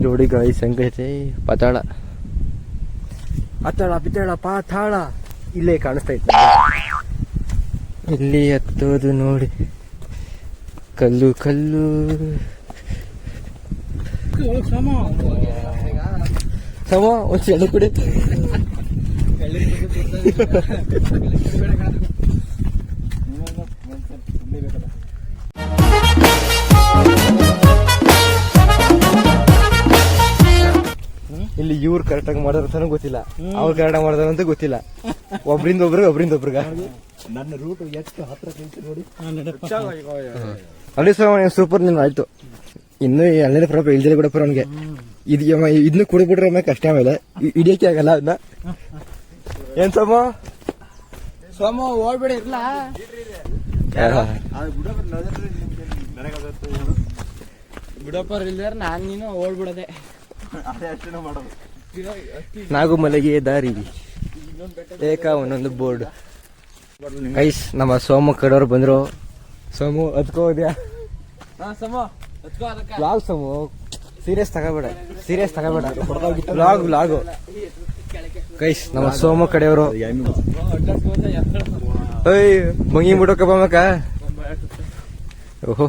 ನೋಡಿ ಗಾಯ್ಸ್ ಹೆಂಗೈತೆ ಪಾತಾಳ ಅತ್ತಾಳ ಪಿತ್ತಾಳ ಪಾತಾಳ ಇಲ್ಲೇ ಕಾಣಿಸ್ತಾ ಇತ್ತು. ಇಲ್ಲಿ ಹತ್ತೋದು ನೋಡಿ ಕಲ್ಲು ಕಲ್ಲು ಸಮ ಒಂದು ಚೆಂಡು ಕುಡಿ ಇಲ್ಲಿ ಇವ್ರು ಕರೆಕ್ಟಾಗಿ ಮಾಡೋದಂತಾನು ಗೊತ್ತಿಲ್ಲ, ಅವ್ರು ಕರೆಕ್ಟಾಗಿ ಮಾಡೋದಂತ ಗೊತ್ತಿಲ್ಲ. ಒಬ್ರಿಂದ ಒಬ್ರಿಗೆ ನನ್ನ ರೂಟ್ ಎಷ್ಟು ಹತ್ರ ನೋಡಿ. ಅಲ್ಲಿ ಸೂಪರ್ ನೀನು ಆಯ್ತು. ಇನ್ನು ಅಲ್ಲಿನ ಪ್ರೊಪ ಇಲ್ದಿಲ್ಲ ಕೂಡ ಅವ್ನಿಗೆ ಇದನ್ನ ಕುಡಿಬಿಟ್ರೆ ಆಮೇಲೆ ಕಷ್ಟ, ಆಮೇಲೆ ಹಿಡಿಯಕ್ಕೆ ಆಗಲ್ಲ ಅದನ್ನ. ಏನ್ ಸೋಮ ಓಡ್ಬೇಡ ಇರ್ಲ ಬಿಡಪ್ಪರ್ ಇಲ್ದಾರ ನಾನ್ ನೀನು ಓಡ್ಬಿಡದೆ. ನಾಗು ಮಲೆಗೆ ದಾರಿ ಏಕ ಒಂದೊಂದು ಬೋರ್ಡ್. ಗೈಸ್ ನಮ್ಮ ಸೋಮ ಕಡೆಯವ್ರು ಬಂದ್ರು. ಸೋಮು ಹತ್ಕೋದ್ಯಾ ವ್ಲಾಗ್? ಸೋಮು ಸೀರಿಯಸ್ ತಗೋಬೇಡ ವ್ಲಾಗ್. ಗೈಸ್ ನಮ್ಮ ಸೋಮ ಕಡೆಯವರು ಮಂಗಿ ಬಿಡೋಕ ಬಮ್ಮಕ್ಕ. ಓಹೋ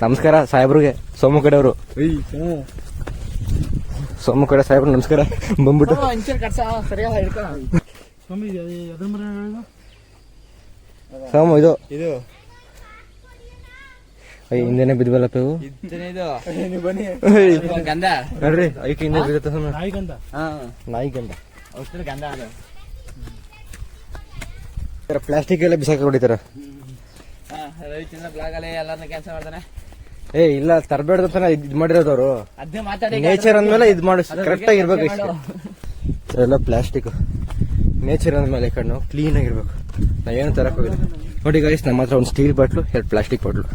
ನಮಸ್ಕಾರ ಸಾಹೇಬ್ರಿಗೆ, ಸೋಮ ಕಡೆಯವರು. ಸೋಮ ಕಡೆ ಸಾಹೇಬ್ರು ನಮಸ್ಕಾರ. ಬಂದ್ಬಿಟ್ಟು ಸೋಮ ಇದು ಹಿಂದೆನೆ ಬಿದ್ವಲ್ಲಪ್ಪ ಇವು. ನೋಡ್ರಿ ಐಕ್ ಹಿಂದೆ ಬಿದ್ದ ನಾಯಿ ಗಂಧ ಪ್ಲಾಸ್ಟಿಕ್ ಎಲ್ಲ ಬಿಸಾಕ ಹೊಡಿತಾರ. ಇಲ್ಲ ತರಬೇಡ್ದ ಇದ್ ಮಾಡಿರೋದವ್ರು. ನೇಚರ್ ಅಂದ್ಮೇಲೆ ಇದ್ ಮಾಡಿ ಕರೆಕ್ಟ್ ಆಗಿರ್ಬೇಕು. ಇಷ್ಟ ಎಲ್ಲ ಪ್ಲಾಸ್ಟಿಕ್. ನೇಚರ್ ಅಂದ್ಮೇಲೆ ಕಣ್ಣು ಕ್ಲೀನ್ ಆಗಿರ್ಬೇಕು. ನಾವೇನು ತರಕ್ ಹೋಗಿಲ್ಲ. ನೋಡಿ ಗೈಸ್, ನಮ್ಮ ಹತ್ರ ಒಂದು ಸ್ಟೀಲ್ ಬಾಟ್ಲು, 2 ಪ್ಲಾಸ್ಟಿಕ್ ಬಾಟ್ಲು.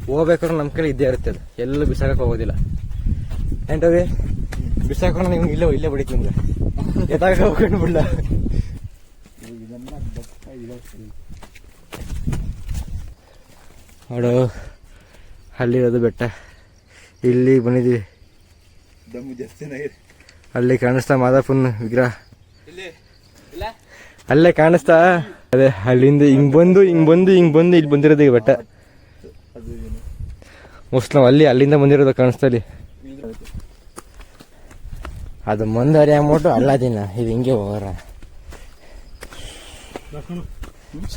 ಹೋಗ್ಬೇಕಾದ್ರೆ ನಮ್ ಕಡೆ ಇದ್ದೇ ಇರುತ್ತೆ. ಅದು ಎಲ್ಲೂ ಬಿಸಾಕಕ್ ಹೋಗೋದಿಲ್ಲ. ಎಂಟವಿ ಬಿಸಾಕೋಣ ನೀವು ಇಲ್ಲೇ ಬಿಡಿತ್ ನಿಮ್ಗೆ ಎದಾಗ ಹೋಗ್ಕೊಂಡು ಬಿಡ್ಲ. ನೋಡು ಅಲ್ಲಿರೋದು ಬೆಟ್ಟ, ಇಲ್ಲಿ ಬಂದಿದೀವಿ. ಅಲ್ಲಿ ಕಾಣಿಸ್ತಾ ಮಾದಪ್ಪನ ವಿಗ್ರಹ, ಅಲ್ಲೇ ಕಾಣಿಸ್ತಾ. ಅದೇ ಅಲ್ಲಿಂದ ಹಿಂಗ್ ಬಂದು ಇಲ್ಲಿ ಬಂದಿರೋದು ಈ ಬೆಟ್ಟ. ಮೋಸ್ಟ್ ನಾವು ಅಲ್ಲಿಂದ ಬಂದಿರೋದು ಕಾಣಿಸ್ತಾ. ಇಲ್ಲಿ ಅದು ಮುಂದೆ ಅಮೌಂಟು ಅಲ್ಲದಿನ ಇದು ಹಿಂಗೆ ಹೋಗೋರ.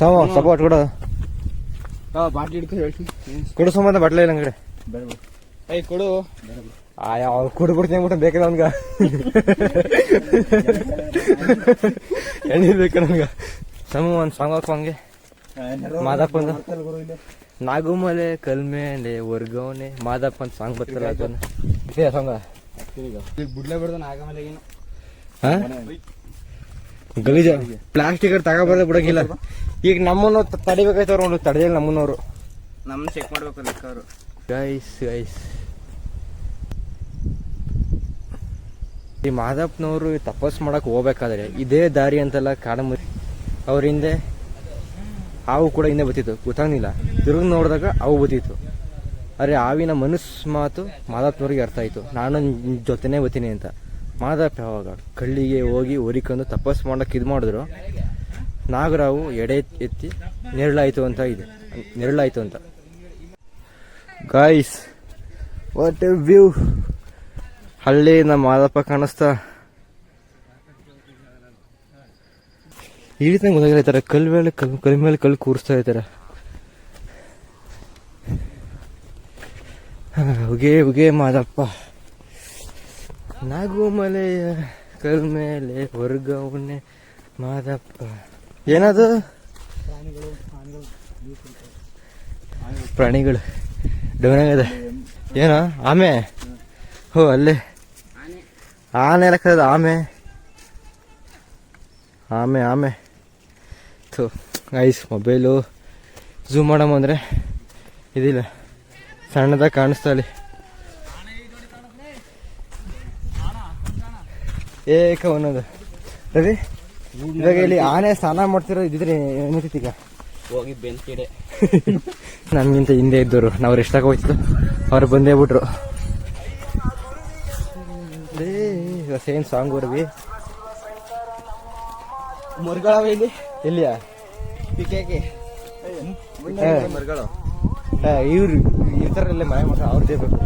ಸಪೋರ್ಟ್ ಕೊಡು, ಕೊಡು ಸಂಬಂಧ ಬಟ್ಲ ಇಲ್ಲ ಕಡೆ ಕೊಡು. ಅವ್ರು ಕೊಡ್ಬಿಡ್ತೀನಿ ಅಂದ್ಬಿಟ್ಟು ಬೇಕಲ್ಲ ನನ್ಗ ಎಣ್ಣೀರ್ ಬೇಕ ನನ್ಗ. ಸಮ ಒಂದ್ ಸಾಂಗ್ ಹಾಕು ಹಂಗೆ ಮಾದಪ್ಪಂದು. ನಾಗುಮಲೆ ಕಲ್ಮೇಲೆ ವರ್ಗವನೆ ಮಾದಪ್ಪ ಅಂತ ಸಾಂಗ್ ಬರ್ತಾರ. ಅದನ್ನ ಇದೇ ಸಾಂಗ ಬಿಡ್ಲೇ ಬಿಡ್ದ ನಾಗಮಲೆ ಗಲೀಜ ಪ್ಲಾಸ್ಟಿಕ್ ತಗೋಬಾರ್ದು ಬಿಡಂಗಿಲ್ಲ. ಈಗ ನಮ್ಮನ್ನು ತಡಿಬೇಕಾಯ್ತವ್ರು, ಒಂದು ತಡೆದಿಲ್ಲ ನಮ್ಮನ್ನವ್ರು. ನಮ್ಮನ್ನ ಚೆಕ್ ಮಾಡ್ಬೇಕು ಲೆಕ್ಕ ಅವರು. ಗೈಸ್ ಈ ಮಾದಪ್ಪನವರು ತಪಸ್ ಮಾಡಕ್ ಹೋಗ್ಬೇಕಾದ್ರೆ ಇದೇ ದಾರಿ ಅಂತಲ್ಲ ಕಾಡಮುರಿ. ಅವ್ರ ಹಿಂದೆ ಹಾವು ಕೂಡ ಹಿಂದೆ ಬತ್ತಿತ್ತು, ಗೊತ್ತಾಗ್ಲಿಲ್ಲ. ತಿರುಗಿ ನೋಡಿದಾಗ ಹಾವು ಬತ್ತಿತ್ತು. ಅರೆ ಹಾವಿನ ಮನಸ್ಸು ಮಾತು ಮಾದಪ್ಪನವ್ರಿಗೆ ಅರ್ಥ ಆಯ್ತು, ನಾನು ಜೊತೆನೇ ಬತ್ತೀನಿ ಅಂತ. ಮಾದಪ್ಪ ಯಾವಾಗ ಕಳ್ಳಿಗೆ ಹೋಗಿ ಹೊರಿಕೊಂಡು ತಪಸ್ ಮಾಡಕ್ ಇದು ಮಾಡಿದ್ರು, ನಾಗರಾವು ಎಡೆ ಎತ್ತಿ ನೆರಳಾಯ್ತು ಅಂತ. Guys what A view. ಹಳ್ಳಿ ನಮ್ಮ ಮಾದಪ್ಪ ಕಾಣಿಸ್ತಾ. ಈ ರೀತಿ ಗೊತ್ತಾಗಿಲ್ಲ, ಈ ತರ ಕಲ್ ಮೇಲೆ ಕಲ್ಲು ಕೂರಿಸ್ತಾ ಇರ್ತಾರೆ. ಉಗೆ ಮಾದಪ್ಪ. ನಾಗುಮಲೆಯ ಕಲ್ ಮೇಲೆ ವರ್ಗವನೆ ಮಾದಪ್ಪ. ಏನದು ಪ್ರಾಣಿಗಳು ಡೌನಾಗದ ಏನೋ ಆಮೆ. ಹೋ ಅಲ್ಲೇ ಆನೆ ಲೆಕ್ಕದ ಆಮೆ. ಥೋ ಗೈಸ್, ಮೊಬೈಲು ಝೂಮ್ ಮಾಡಮ್ಮ ಅಂದರೆ ಇದಿಲ್ಲ, ಸಣ್ಣದಾಗ ಕಾಣಿಸ್ತಾ. ಅಲ್ಲಿ ಏಕ ಒಂದೊಂದು ರವಿ. ಇವಾಗ ಇಲ್ಲಿ ಆನೆ ಸ್ನಾನ ಮಾಡ್ತಿರೋ ಇದ್ದಿದ್ರೆ ಏನಿರ್ತಿತ್ತು ಈಗ ಹೋಗಿ ಬೆಂಕಿಡೆ. ನಮ್ಗಿಂತ ಹಿಂದೆ ಇದ್ದವರು ನಾವು ಎಷ್ಟಾಗ ಹೋಯ್ತಿದ್ದು ಅವ್ರು ಬಂದೇ ಬಿಟ್ರು. ಸೇಮ್ ಸಾಂಗ್ ರವಿ ಮರ್ಗಳವ ಇಲ್ಲಿ ಎಲ್ಲಿಯಾ ಪಿಕೆ ಮರ್ಗಳು ಇವ್ರು ಇರ್ತಾರಲ್ಲೇ ಮನೆ ಮಗ ಅವ್ರದ್ದೇ ಬೇಕು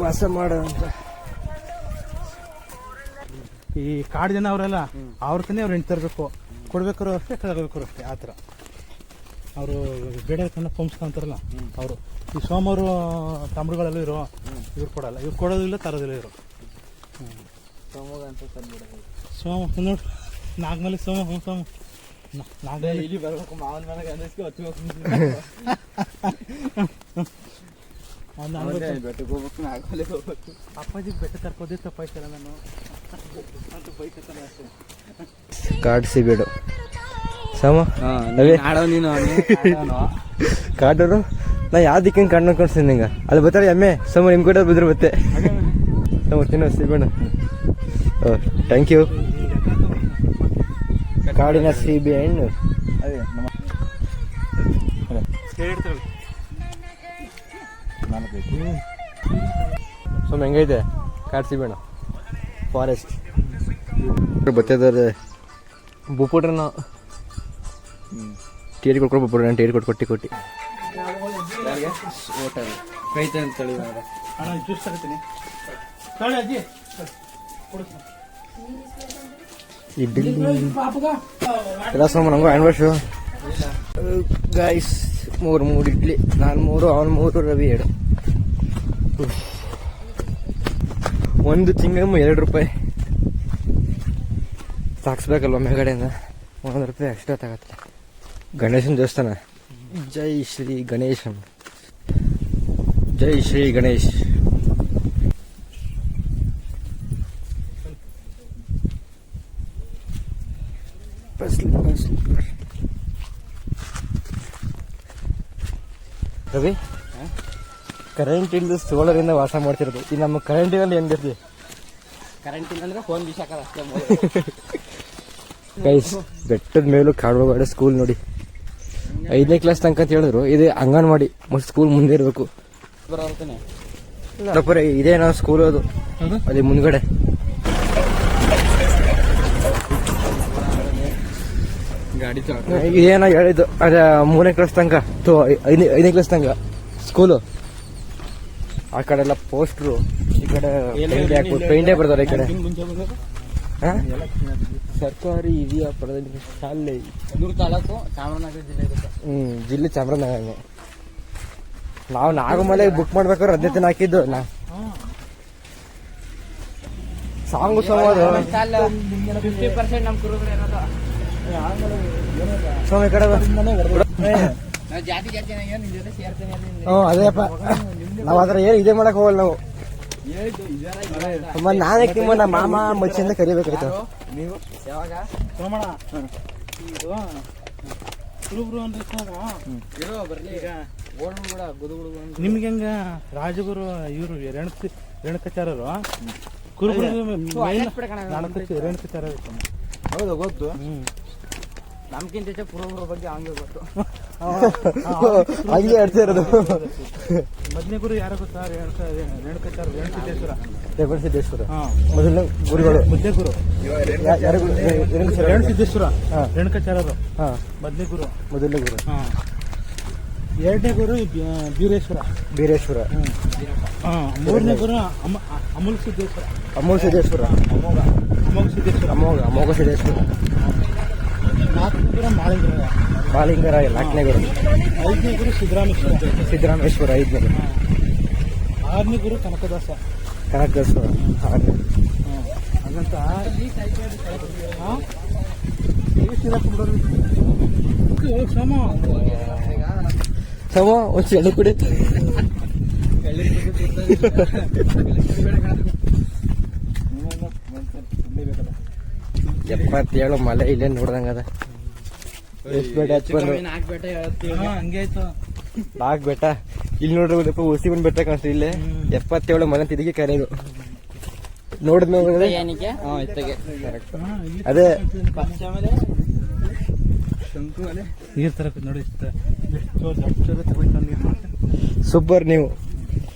ವಾಸ ಮಾಡೋ ಅಂತ. ಈ ಕಾಡು ಜನ ಅವರೆಲ್ಲ ಅವ್ರ ತಾನೇ ಅವ್ರು ಹೆಂಡ್ತಿ ತರಬೇಕು, ಕೊಡ್ಬೇಕಾದ್ರು ಅಷ್ಟೇ ತಗೋಬೇಕಾದ್ರು ಅಷ್ಟೇ. ಆ ಥರ ಅವರು ಬೇಡ ಕಣ್ಣ ಪಂಪ್ಸ್ಕೊಂತಾರಲ್ಲ ಅವರು. ಈ ಸೋಮವಾರು ತಮಿಳುಗಳೆಲ್ಲ ಇವ್ರು ಕೊಡಲ್ಲ, ಇವ್ರು ಕೊಡೋದಿಲ್ಲ ತರೋದಿಲ್ಲ ಇವರು. ಸೋಮ ನೋಡ್ರಿ ನಾಲ್ಕನಲ್ಲಿ ಸೋಮ ನಾಲ್ಕನಲ್ಲಿ ಇಲ್ಲಿ ಬರ್ಬೇಕು ಮಾವನ ಮನೆಗೆ ಅನ್ನಿಸ್ಕೊ ಬೆಟ್ಟಕ್ಕೆ ಹೋಗ್ಬೇಕು ನಾಲ್ಕಲ್ಲಿಗೆ ಹೋಗ್ಬೇಕು. ಅಪ್ಪಾಜಿಗೆ ಬೆಟ್ಟ ತರ್ಕೋದೇ ತಪ್ಪಾಯ್ತಲ್ಲ ನಾನು ಅಂತ ಬೈಕತ್ತಾನೆ ಅಷ್ಟೇ. ಕಾಡ್ಸಿ ಬೇಡ ಸಮ ಆಡೋ ನೀನು ಕಾಡೋರು ನಾ ಯಾವ ದಿಕ್ಕಂಗೆ ಕಾಡ್ ನೋಡ್ಕೊಂಡ್ತೀನಿ ನಿಂಗೆ ಅಲ್ಲಿ ಬರ್ತಾರೆ ಎಮ್ಮೆ ಸಮ ನಿಮ್ಮ ಕಡೆ ಬಿದ್ರು ಬತ್ತೆ ಸಮ ತಿನ್ನೋ ಸಿಬೇಡ. Thank you. ಕಾಡಿನ ಸೀಬೆ ಹಣ್ಣು ಅದೇ ಸುಮ್ಮ ಹೆಂಗೈತೆ ಕಾಡು ಸೀಬೇಣ ಫಾರೆಸ್ಟ್ ಬತ್ತಿದ್ದಾರೆ ಬುಪ್ಪುಟ್ರೆ ನಾವು ಟೇರಿ ಕೊಟ್ಕೊಂಡು ಬುಪ್ಪುಟ್ರೆ ನಾನು ಟೇರಿ ಕೊಟ್ಟು ಹೋಟೆಲ್ ಕೈತೆ ಅಂತೇಳಿ ಅಣ್ಣ ಜ್ಯೂಸ್ ತಗೋತೀನಿ ತಗೊಳ್ಳಿ ಅಜ್ಜಿ. ಇಡ್ಲಿ ಎಲ್ಲ ಸೋಮ ನಂಗೂ ಹ್ಯಾಂಡ್ ವಾಶು ಗಾಯ್ಸ್. ಮೂರು ಇಡ್ಲಿ, ನಾನು 3, ಅವನು 3, ರವಿ 2. ಒಂದು ತಿಂಗಳು ₹2 ಸಾಕ್ಸ್ಬೇಕಲ್ವ ಮೇಲ್ಗಡೆಯಿಂದ. ₹100 ಎಕ್ಸ್ಟ್ರಾ ತಗತ್ತೆ. ಗಣೇಶನ ದೇವಸ್ಥಾನ. ಜೈ ಶ್ರೀ ಗಣೇಶನ್, ಜೈ ಶ್ರೀ ಗಣೇಶ್. ರವಿ ಕರೆಂಟ್ ಇಲ್ಲದ ಸೋಲಾರ್ ಇಂದ ವಾಸ ಮಾಡ್ತಿರೋದು. ಈ ನಮ್ಮ ಕರೆಂಟ್ ಇನಲ್ಲಿ ಹೆಂಗಿರ್ತಿ? ಕರೆಂಟ್ ಇಲ್ಲ ಅಂದ್ರೆ ಫೋನ್ ಬಿಸಾಕದ ಅಷ್ಟೇ. ಗೈಸ್ ಬೆಟ್ಟದ ಮೇಲೂ ಕಾಡುವಾಡ ಸ್ಕೂಲ್ ನೋಡಿ. 5ನೇ ಕ್ಲಾಸ್ ತನಕ ಅಂತ ಹೇಳಿದ್ರು. ಇದು ಅಂಗನವಾಡಿ ಮತ್ತು ಸ್ಕೂಲ್ ಮುಂದೆ ಇರಬೇಕು. ಇದೇ ನಾವು ಸ್ಕೂಲ್ ಅದು ಅಲ್ಲಿ ಮುಂದ್ಗಡೆ. ಗಾಡಿ ಇದೇನೋ ಹೇಳಿದ್ದು ಅದ 3ನೇ ಕ್ಲಾಸ್ ತನಕ 5ನೇ ಕ್ಲಾಸ್ ತನಕ ಸ್ಕೂಲು. ಆ ಕಡೆ ಎಲ್ಲ ಪೋಸ್ಟ್ರು, ಈ ಕಡೆ ಪೇಂಟೇ ಬರ್ತಾರೆ. ಈ ಕಡೆ ಸರ್ಕಾರಿ ಹಿರಿಯ ಪ್ರಾಥಮಿಕ ಶಾಲೆ ತಾಲೂಕು ಚಾಮರಾಜನಗರ ಜಿಲ್ಲೆ ಇರುತ್ತೆ. ಜಿಲ್ಲೆ ಚಾಮರಾಜನಗರ. ನಾವು ನಾಗಮಲೆ ಬುಕ್ ಮಾಡ್ಬೇಕಾದ್ರೆ 15 ದಿನ ಹಾಕಿದ್ದು ನಾ ಸಾಂಗು ಸಂವಾದ 50% ನಮ್ಮ ಕುರುಗಳು ಇರೋದು. ಸೋಮ ಈ ಕಡೆ ಜಾತಿ ನಿಮ್ ಜೊತೆ ಸೇರ್ತೇನೆ. ಅದೇಪ್ಪ ನಾವ್ ಅದ್ರ ಏನು ಇದೇ ಮಾಡಕ್ ಹೋಗಲ್ಲ ನಾವು. ನಾನೇ ನಮ್ಮ ಮಾಮ ಮಚ್ಚಿಂದ ಕರಿಬೇಕಾಯ್ತು. ನೀವು ಯಾವಾಗ ಸೋಮಣ್ಣ ಕುರುಬ್ರು ಅಂದ್ರೆ ಬರ್ಲಿ ಈಗ ಓಡ್ಬಿಡ ಗುದುಗುಡು. ನಿಮ್ಗೆ ಹೆಂಗ ರಾಜಗುರು ಇವರು ರೇಣುಕಾಚಾರ್ಯರು ಕುರುಬ್ರು ರೇಣುಕಾಚಾರ್ಯ. ಹೌದು ಗೊತ್ತು. ನಮ್ಗಿಂತ ಕುರುಬ್ರ ಬಗ್ಗೆ ಹಂಗೆ ಗೊತ್ತು. ಹಂಗೆ ಆಡ್ತಾ ಇರೋದು. ಮೊದಲನೇ ಗುರು ಯಾರು ಗೊತ್ತಾ? ರೇಣುಕಾಚಾರ್ಯ ರೇವಣಸಿದ್ದೇಶ್ವರ ಮೊದಲನೇ ಗುರುಗಳು. ಮೊದಲನೇ ಗುರು ರೇಣುಸಿದ್ದೇಶ್ವರ ರೇಣುಕಾಚಾರ್ಯರು ಮೊದಲನೇ ಗುರು. ಎರಡನೇ ಗುರು ಬೀರೇಶ್ವರ. 3ನೇ ಗುರು ಅಮೋಘ ಸಿದ್ದೇಶ್ವರ. ಅಮೋಘ ಸಿದ್ದೇಶ್ವರ. 4ನೇ ಗುರು ಮಾಳಿಂಗರಾಯ. 4ನೇ ಗುರು. 5ನೇ ಗುರು ಸಿದ್ದರಾಮೇಶ್ವರ. 5ನೇ. 6ನೇ ಗುರು ಕನಕದಾಸ. ಹಾಗಂತ ಸಮ ಒಂದು ಚಳಿ ಕುಡಿ. 77 ಮಲೆ ಇಲ್ಲೇ ನೋಡ್ದಂಗದ. ಎಷ್ಟು ಬೆಟ್ಟ ಹಚ್ಕೊಂಡು 4 ಬೆಟ್ಟ ಇಲ್ಲಿ ನೋಡ್ರಿ. ಉಸಿಬನ್ ಬೆಟ್ಟ ಕಾಣಿಸ್ತು ಇಲ್ಲೇ. 77 ಮಲೆ ಅಂತ ಇದಕ್ಕೆ ಕರೆಯೋದು. ನೋಡಿದ್ಮೇಲೆ ಅದೇ ನೀರ್ ತರ ನೋಡಿ. ಸೂಪರ್. ನೀವು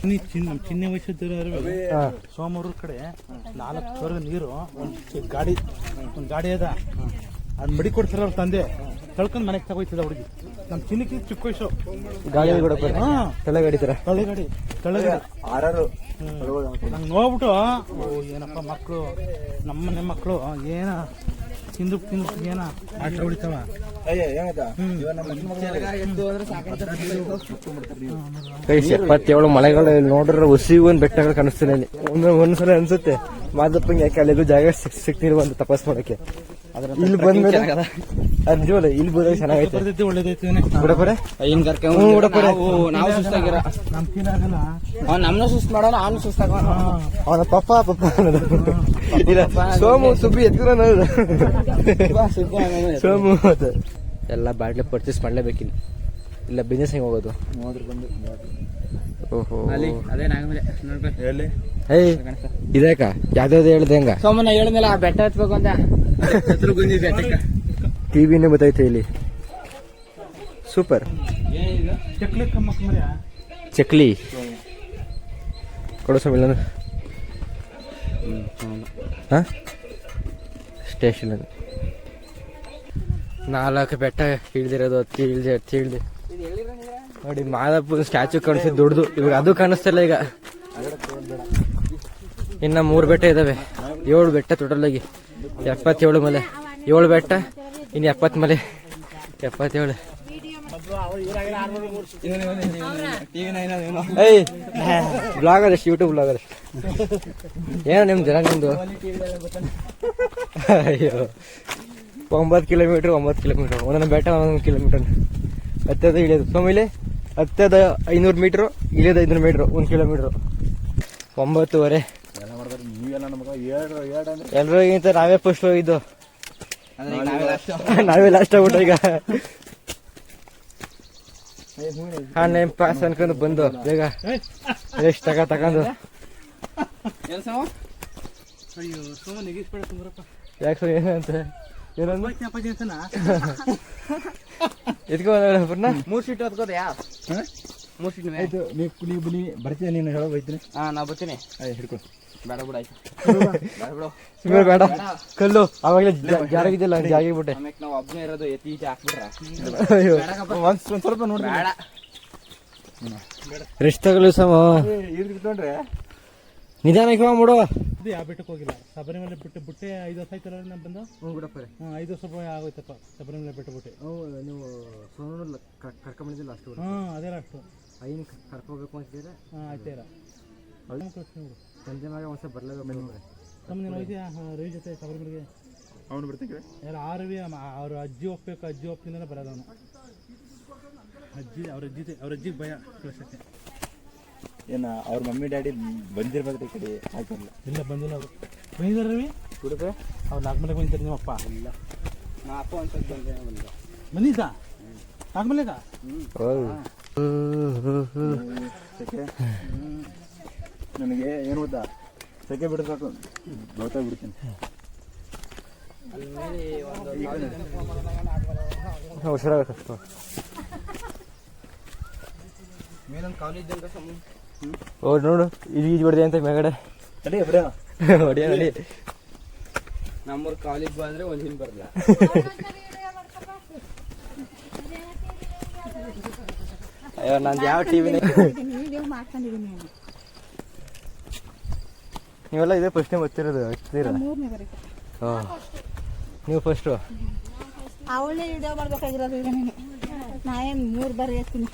ನಮ್ಮ ಚಿನ್ನ ವಯಸ್ಸಿದ್ದರು ಸೋಮವಾರ ಕಡೆ 4 ಸಾವಿರದ ನೀರು ಒಂದು ಗಾಡಿ ಅದ ಅದ್ ಮಡಿ ಕೊಡ್ತಾರ ಅವ್ರ ತಂದೆ ಕಳ್ಕೊಂಡ್ ಮನೆಗೆ ತಗೋಯ್ತದ ಹುಡುಗಿ ನಮ್ ಚಿನ್ನಕ್ಕೆ ಚಿಕ್ಕ ವಯಸ್ಸು ಗಾಡಿ ತಲೆಗಾಡಿ ತರ ತಲೆಗಾಡಿ ನಂಗೆ ನೋಡ್ಬಿಟ್ಟು ಏನಪ್ಪ ಮಕ್ಕಳು ನಮ್ಮನೆ ಮಕ್ಕಳು ಏನ ತಿಂದು ಏನ ಆಟ ಹೊಡಿತಾವ ಕೈಸ್ 77 ಮಳೆಗಳು ನೋಡ್ರೆ ಹುಸಿಗೊಂದು ಬೆಟ್ಟಗಳು ಕಾಣಿಸ್ತಿಲ್ಲ ಇಲ್ಲಿ ಒಂದ್ಸಲ ಅನ್ಸುತ್ತೆ ಮಾದಪ್ಪಂಗೆ ಯಾಕೆ ಅಲ್ಲಿಗೂ ಜಾಗ ಸಿಕ್ತಿರುವಂತ ತಪಾಸ್ ಮಾಡಕ್ಕೆ ಇಲ್ಲಿ ಬಂದ್ಮೇಲೆ ನಿಜವಲ್ಲ ಇಲ್ಲಿ ಬಂದಾಗ ಚೆನ್ನಾಗೈತೆ ಒಳ್ಳೇದೈತೆ ಬಿಡಪರೆ ನಾವು ಸುಸ್ತಾಗಿರ ನಮ್ನ ಸುಸ್ತ್ ಮಾಡೋಣ ಅವನು ಸುಸ್ತಾಗ ಅವನ ಪಪ್ಪ ಅನ್ನೋದು ಇಲ್ಲ ಸೋಮು ಸುಬ್ಬಿ ಎತ್ಕೊಂಡು ಅನ್ನೋದು ಸೋಮು ಅದು ಎಲ್ಲ ಬಾಟ್ಲಿ ಪರ್ಚೇಸ್ ಮಾಡ್ಲೇಬೇಕಿಲ್ಲ ಇಲ್ಲ ಬಿಸ್ನೆಸ್ ಹೆಂಗ್ ಹೋಗೋದು ಓಹೋ ಅದೇ ನಾಗಮಲೆ ಏಯ್ ಇದೇಕ ಯಾವ್ದಾವ್ದು ಹೇಳ್ದೆ ಹೆಂಗ ಸೋಮನ ಹೇಳಿದ್ಮೇಲೆ ಆ ಬೆಟ್ಟ ಹತ್ಬೇಕು ಅಂತ ಬೆಟ್ಟಕ್ಕೆ ಟಿವಿನೇ ಗೊತ್ತೈತೆ ಇಲ್ಲಿ ಸೂಪರ್ ಚಕ್ಲಿ ಕೊಡೋ ಸ್ವಾಮಿ ಸ್ಟೇಷನ್ 4 ಬೆಟ್ಟ ಇಳ್ದಿರೋದು ತಿಳಿದೆ ನೋಡಿ ಮಾದಪ್ಪ ಸ್ಟ್ಯಾಚು ಕಾಣಿಸಿದ್ ದೊಡ್ಡದು ಇವಾಗ ಅದು ಕಾಣಿಸ್ತಿಲ್ಲ ಈಗ ಇನ್ನ 3 ಬೆಟ್ಟ ಇದಾವೆ 7 ಬೆಟ್ಟ ಟೋಟಲ್ ಆಗಿ 77 ಮಲೆ 7 ಬೆಟ್ಟ ಇನ್ನು 70 ಮಲೆ 77 ಏಯ್ ಬ್ಲಾಗರ್ ಎಷ್ಟು ಯೂಟ್ಯೂಬ್ ಬ್ಲಾಗರ್ ಎಷ್ಟು ಏನೋ ನಿಮ್ದು ಅಯ್ಯೋ 9 ಕಿಲೋಮೀಟರ್ ಒಂದೊಂದು ಬೆಟ್ಟ 1 ಕಿಲೋಮೀಟರ್ ಹತ್ತದ ಇಳಿಯೋದು ಸ್ವಾಮಿಲಿ ಹತ್ತದ 500 ಮೀಟ್ರು ಇಳಿಯೋದು 500 ಮೀಟ್ರು 1 ಕಿಲೋಮೀಟ್ರು 9:30 ಎಲ್ರಿಗಿಂತ ನಾವೇ ಫಸ್ಟ್ ಹೋಗಿದ್ದು ನಾವೇ ಲಾಸ್ಟ್ ಆಗ್ಬಿಟ್ಟು ಈಗ ನೇಮ್ ಪಾಸ್ ಅನ್ಕೊಂಡು ಬಂದು ಬೇಗ ಎಷ್ಟು ತಗೊಂಡು ಯಾಕೆ ಸರ್ ಏನಂತ ಎತ್ಕೊಂಡ 3 ಸೀಟ್ ಹತ್ಕೋದ 3 ಸೀಟ್ ನೀವು ಬರ್ತೀನಿ ನೀನು ಹೇಳೋ ಬೈತೀನಿ ನಾ ಬರ್ತೀನಿ ಹಿಡ್ಕೊ ಬೇಡ ಬಿಡ ಆಯ್ತು ಬೇಡ ಕಲ್ಲು ಅವಾಗಲೇ ಜಾರಾಗಿದ್ದಿಲ್ಲ ಜಾಗಿಬಿಟ್ಟೆ ನಾವು ಒಬ್ಬನೇ ಇರೋದು ಎತ್ತಿ ಈಚೆ ಹಾಕ್ಬಿಟ್ರ ಒಂದ್ ಸ್ವಲ್ಪ ನೋಡಿ ಬೇಡ ರೆಸ್ಟ್ ತಗೊಳ್ಳಿ ಸಮ ಇಟ್ಕೊಂಡ್ರೆ ನಿಧಾನಕ್ಕೆ ಬಿಡು ಇದು ಯಾವ ಬೆಟ್ಟಕ್ಕೆ ಹೋಗಿಲ್ಲ ಶಬರಿಮಲೆ ಬುಟ್ಟೆ 5 ವರ್ಷ ಆಯ್ತಲ್ಲ ನಾನು ಬಂದು 5 ವರ್ಷ ಆಗೋಯ್ತಪ್ಪ ಶಬರಿಮಲೆ ಬಿಟ್ಟೆ ನೀವು ಸೋಮನ ಕರ್ಕೊಂಡ್ಬಂದಿಲ್ಲ ಅಷ್ಟು ಅದೇ ಅಷ್ಟು ಐನ್ ಕರ್ಕೋಬೇಕು ಅಂತಿದ್ರೆ ಆಯ್ತಾರ ಸಂಜೆ ಮ್ಯಾಗ ಒಂದ್ಸಲ ಬರ್ಲೇಬೇಕು ತಮ್ಮ ನೀನು ಹೋಯ್ತೀಯಾ ರವಿ ಜೊತೆ ಶಬರಿಮಲೆಗೆ ಅವನು ಬರ್ತೀನಿ ಯಾರು ಆ ರವಿ ಅವ್ರ ಅಜ್ಜಿ ಒಪ್ಬೇಕು ಅಜ್ಜಿ ಒಪ್ಪಿಂದನೇ ಬರೋದು ಅವನು ಅವ್ರ ಅಜ್ಜಿಗೆ ಭಯ ಕಳ್ಸಕ್ಕೆ ಏನ ಅವ್ರ ಮಮ್ಮಿ ಡ್ಯಾಡಿ ಬಂದಿರ್ಬೇಕು ಈ ಕಡೆ ಹಾಕಿಲ್ಲ ಇಲ್ಲ ಬಂದಿಲ್ಲ ಅವರು ಬಂದಿದ್ದಾರೆ ರವಿ ಹುಡುಗ ಅವ್ರು ನಾಲ್ಕಮಲೆಗೆ ಬಂದಿದ್ದಾರೆ ನಿಮ್ಮ ಅಪ್ಪ ಇಲ್ಲ ನಾ ಅಪ್ಪ ಒಂದ್ಸಲ ಬಂದಿದ್ದ ನಾಲ್ಕಮಲೆಗ ನನಗೆ ಏನು ಗೊತ್ತಾ ಸೆಕೆ ಬಿಡಬೇಕು ಬರ್ತಾ ಬಿಡ್ತೀನಿ ಹುಷಾರಾಗತ್ತ ಮೇಲೊಂದು ಕಾಲೇಜ್ ಅಂತ ನೋಡು ಇದು ಹೊಡೆದೆ ಅಂತ ಮೇಗಡೆ ಹೊಡಿಯ ನಡಿ ನಮ್ಮೂರು ಕಾಲೇಜ್ ಬಂದ್ರೆ ಒಂದ್ ದಿನ ಬರಲ್ಲ ಅಯ್ಯೋ ನಂದು ಯಾವ ಟಿವಿ ನೀವೆಲ್ಲ ಇದೇ ಫಸ್ಟ್ ಗೊತ್ತಿರೋದು ನೀವು ಫಸ್ಟು ಅವಳೇ ವಿಡಿಯೋ ಮಾಡ್ಬೇಕಾಗಿರೋದು ಈಗ ನೀನು ನಾ ಏನು 3 ಬಾರಿ ಹೇಳ್ತೀನಿ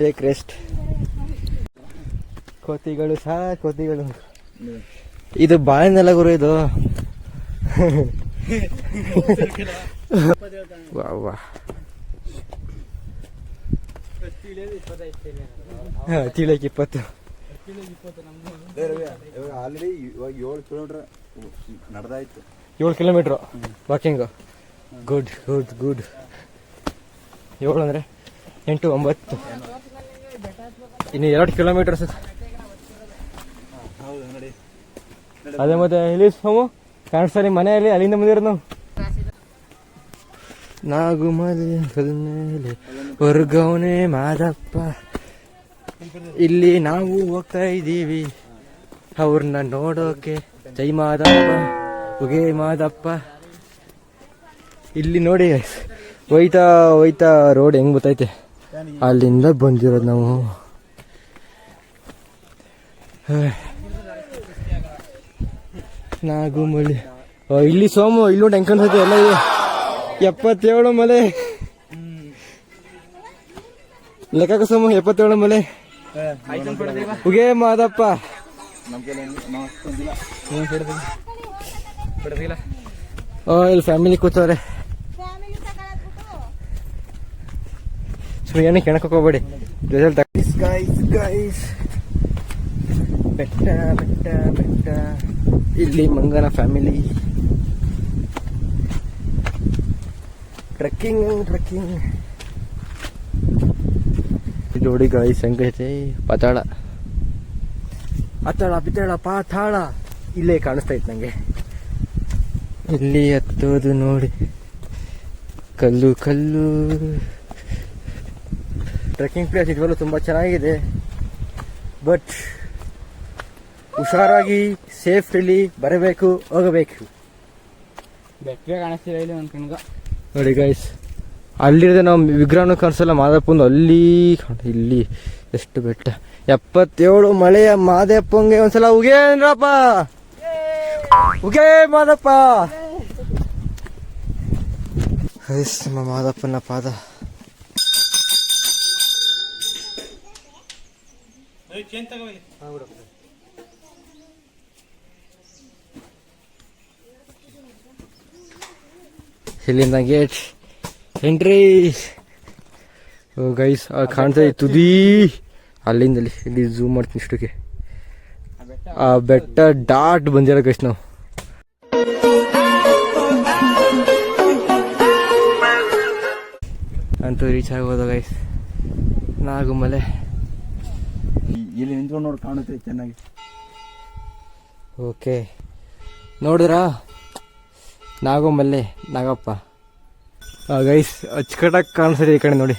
ಟೇಕ್ ರೆಸ್ಟ್ ಕೋತಿಗಳು ಕೋತಿಗಳು ಇದು ಬಾಳೆನೆಲ್ಲ ಗುರು ಇದು ವಾ ತಿಳಿಯಕ್ಕೆ 20 ಆಲ್ರೆಡಿ ಇವಾಗ 7 ಕಿಲೋಮೀಟರ್ ನಡೆದಾಯ್ತು 7 ಕಿಲೋಮೀಟ್ರು ವಾಕಿಂಗ್ ಗುಡ್ 7 ಅಂದರೆ 8 9 ಇನ್ನು 2 ಕಿಲೋಮೀಟರ್ಸ್ ಅದೇ ಮತ್ತೆ ಇಲ್ಲಿ ಸೋಮು ಕಾಣಿಸ್ತಾ ನಿಮ್ಮ ಮನೆಯಲ್ಲಿ ಅಲ್ಲಿಂದ ಬಂದಿರೋದು ನಾವು ನಾಗುಮಲೆ ಮೇಲೆ ಹೊರ್ಗವನೆ ಮಾದಪ್ಪ. ಇಲ್ಲಿ ನಾವು ಹೋಗ್ತಾ ಇದ್ದೀವಿ ಅವ್ರನ್ನ ನೋಡೋಕೆ. ಜೈ ಮಾದಪ್ಪ, ಉಗೇ ಮಾದಪ್ಪ. ಇಲ್ಲಿ ನೋಡಿ ಹೋಯ್ತಾ ಹೋಯ್ತಾ ರೋಡ್ ಹೆಂಗ್ ಗೊತ್ತೈತೆ, ಅಲ್ಲಿಂದ ಬಂದಿರೋದು ನಾವು. ನಾಗುಮಲೆ ಇಲ್ಲಿ ಸೋಮು ಇಲ್ಲಿ ನೋಡಿ ಹೆಂಗ್ ಕಾಣಿಸ್ತೈತೆ ಎಲ್ಲ. 77 ಮಲೆ ಲೆಕ್ಕ ಸೋಮು, 77 ಮಲೆ ಉಗೇ ಮಾದಪ್ಪ. ಇಲ್ಲಿ ಫ್ಯಾಮಿಲಿ ಕೂತವ್ರೆ. ಸುಮ್ಮನೆ ಕೆಣಕ್ ಹೋಗ್ಬೇಡಿ. ಬೆಟ್ಟ ಬೆಟ್ಟ ಬೆಟ್ಟ. ಇಲ್ಲಿ ಮಂಗನ ಫ್ಯಾಮಿಲಿ ಟ್ರೆಕ್ಕಿಂಗ್. ಇದು ನೋಡಿ ಗಾಯ್ಸ್ ಹೆಂಗೈತೆ. ಪಾತಾಳ ಅತ್ತಾಳ ಪಿತ್ತಾಳ ಪಾತಾಳ ಇಲ್ಲೇ ಕಾಣಿಸ್ತಾ ಇತ್ತು ನಂಗೆ. ಇಲ್ಲಿ ಹತ್ತೋದು ನೋಡಿ, ಕಲ್ಲು ಕಲ್ಲು. ಟ್ರೆಕ್ಕಿಂಗ್ ಪ್ಲೇಸ್ ಇದ್ವಲ್ಲ ತುಂಬ ಚೆನ್ನಾಗಿದೆ. ಬಟ್ ಹುಷಾರಾಗಿ ಸೇಫ್ಟಿಲಿ ಬರಬೇಕು, ಹೋಗಬೇಕು. ಬೆಟ್ಟ ಕಾಣಿಸ್ತಿಲ್ಲ ಇಲ್ಲಿ ಒಂದು ಕಣ್ಗ. ನೋಡಿ ಗೈಸ್, ಅಲ್ಲಿರೋದು ನಾವು ವಿಗ್ರಹನೂ ಕಾಣಿಸಲ್ಲ ಮಾದಪ್ಪಂದು. ಅಲ್ಲಿ ಇಲ್ಲಿ ಎಷ್ಟು ಬೆಟ್ಟ. 77 ಮಳೆಯ ಮಾದಪ್ಪಂಗೆ ಒಂದ್ಸಲ ಉಗೇ ಅಂದ್ರಪ್ಪ. ಉಗೇ ಮಾದಪ್ಪ. ಗೈಸ್, ನಮ್ಮ ಮಾದಪ್ಪನ ಪಾದ. ಇಲ್ಲಿಂದ ಗೇಟ್ ಎಂಟ್ರಿ. ಗೈಸ್ ಕಾಣ್ತಾ ತುದಿ ಅಲ್ಲಿಂದ ಇಲ್ಲಿ ಝೂಮ್ ಮಾಡ್ತೀನಿ ಇಷ್ಟಕ್ಕೆ. ಆ ಬೆಟ್ಟ ಡಾಟ್ ಬಂದಿರೋ ಗೈಸ್ ನಾವು. ಅಂತೂ ರೀಚ್ ಆಗೋದು ಗೈಸ್ ನಾಗುಮಲೆ. ಇಲ್ಲಿ ನಿಂತ್ಕೊಂಡು ನೋಡಿ ಕಾಣುತ್ತೆ ಚೆನ್ನಾಗಿ. ಓಕೆ, ನೋಡಿದ್ರಾ ನಾಗುಮಲೆ ನಾಗಪ್ಪ. ಗೈಸ್ ಅಚ್ಚುಕಟ್ಟಾಗಿ ಕಾಣಿಸ್ತಿದೆ ಈ ಕಡೆ ನೋಡಿ.